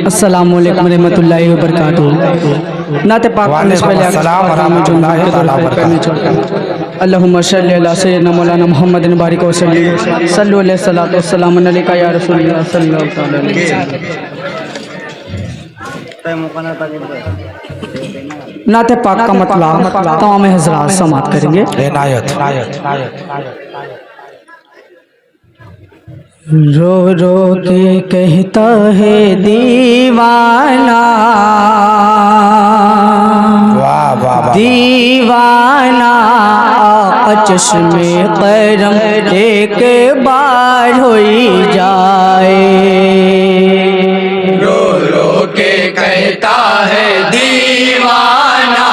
अस्सलामु अलैकुम रहमतुल्लाहि व बरकातहू। नाते पाक करने से पहले अल्लाहुम्मा सल्ली अला सय्यिदना मौलाना मुहम्मदिन बारिक व सल्लल्लाहु अलैहि सल्लल्लाहु वसल्लम अलैका या रसूलल्लाह सल्लल्लाहु अलैहि वसल्लम। नाते पाक का मतलब तमाम हज़रात समात करेंगे। रो रो के कहता है दीवाना, दीवाना चश्मे करम एक बार हो जाए। रो रो के कहता है दीवाना,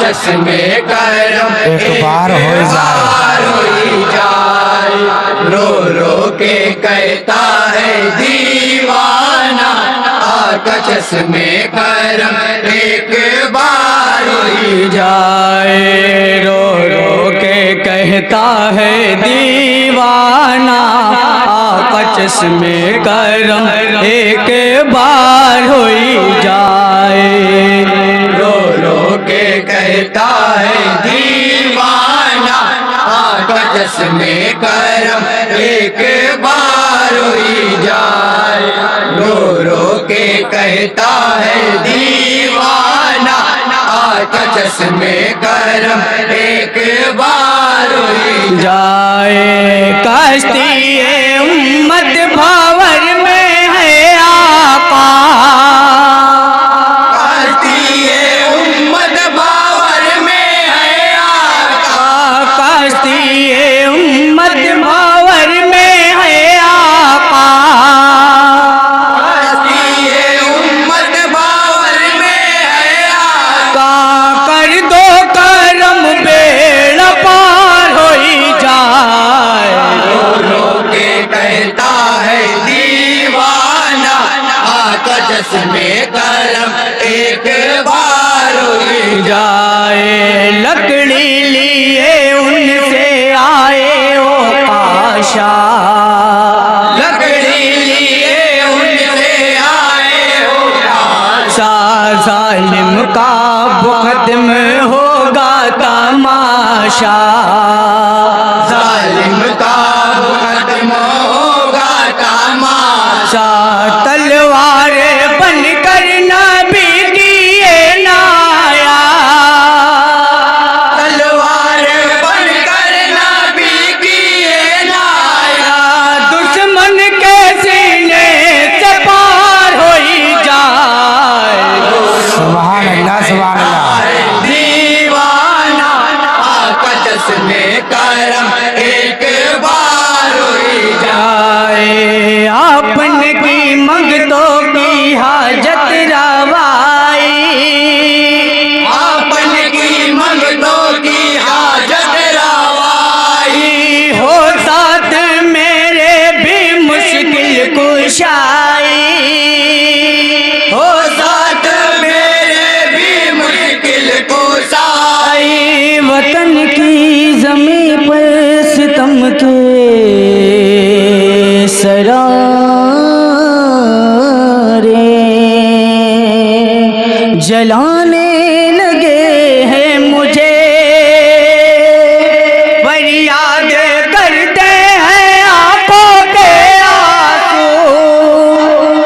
चश्मे करम एक बार हो जाए। रो रो के कहता है दीवाना, चश्मे करम एक बार हो जाए। रो रो के कहता है दीवाना, चश्मे करम एक बार हो जाए। रो रो के कहता है दीवाना, चश्मे करम एक बार हो जाए। रो रो के कहता है दीवाना, चश्मे करम एक बार हो जाए। कश्ती उम्मत भावर में है आका, कश्ती उम्मत भावर में है आका, कश्ती उम्मत भावर में है आका, कश्ती उम्मत भावर में है आका। कर दो करम बेड़ा पार हो जाए। रो रो के कहता है दीवाना, चश्मे करम एक बार हो जाए। लकड़ी लिए उनसे आए ओ पाशा, लकड़ी लिए उनसे आए हो सा जालिम का मुकद्दम होगा तमाशा, जालिम का मुकद्दम होगा तमाशा। तलवार बनकर नबी दिए नाया, तलवार बनकर नबी किए लाया। दुश्मन के सीने से पार हो जाए। सुभान अल्लाह, सुभान अल्लाह। दीवाना चश्मे करम एक बार हो जाए। आपने की मंगतों की हाजत रवाई, आपन की मंगतों की हाजत रवाई। हो साथ मेरे भी मुश्किल कुशाई, हो साथ मेरे भी मुश्किल कुशाई। वतन की जमीन पर सितम के सरारे जलाने लगे हैं मुझे, फरियाद करते हैं आंखों के आंसू,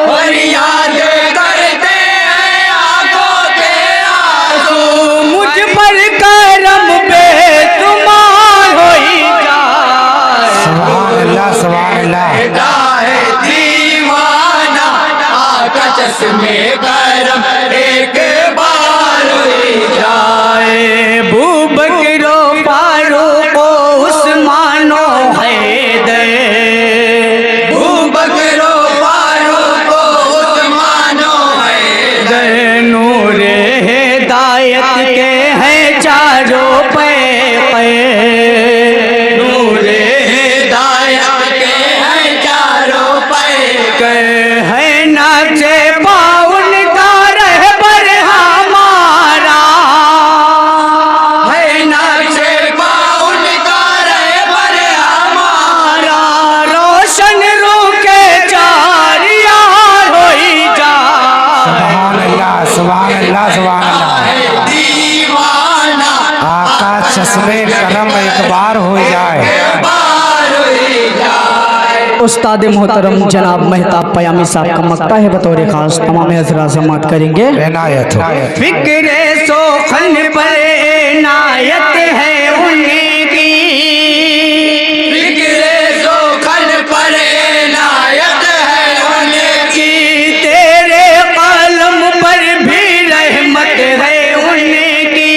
फरियाद करते हैं आंखों के आंसू। मुझ पर करम बेशुमार हो जाए। सुभान अल्लाह, सुभान अल्लाह। कहता है दीवाना, चश्मे करम एक बार हो जाए। बूबकरो फारूको उस्मानो हैदर, बकरो फारूको उस्मानो हैदर। नूरे हिदायत के हैं चारों पे नूरे हिदायत के हैं चारों पैके। है नाचे पाउन का रहबर हमारा, उस्ताद मोहतरम जनाब महताब पयामी साहब का मक्ता है बतौर खास तमाम हज़रात समात करेंगे। इनायत हो। फिक्रे सोखन पर इनायत है उनकी, फिक्रे सोखन पर इनायत है उनकी, तेरे कलम पर भी रहमत है उनकी,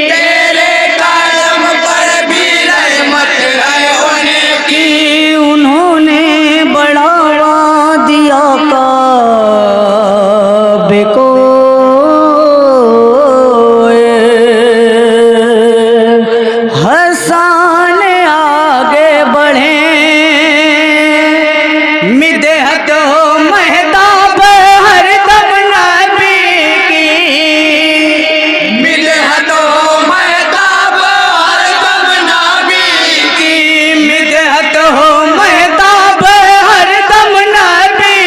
तेरे कलम पर भी रहमत है उनकी। उन्होंने बढ़ावा दिया काबे को, हसन आगे बढ़े मिदहत हो महताब हर दम नबी की, मिदहत हो महताब हर दम नबी की, मिदहत हो महताब हर दम नबी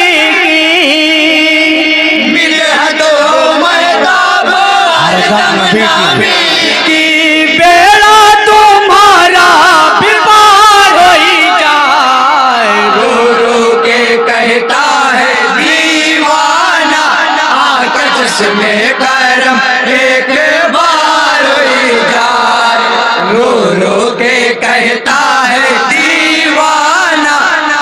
की, मिदहत हो महताब हर दम नबी की बेड़ा तुम्हारा भी पार हो ही जाए। रो रो के कहता है दीवाना, आकाश में करम एक बार ही जाए। रो रो के कहता है दीवाना,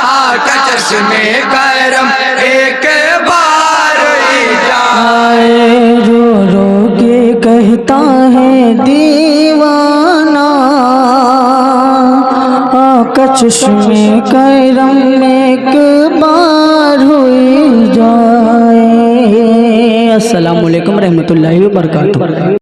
आकाश में करम एक बार ही जाए। रो रो के कहता है दीवाना, आकाश में करम एक बार हुई जाए। अस्सलामु अलैकुम रहमतुल्लाहि व बरकातुहू।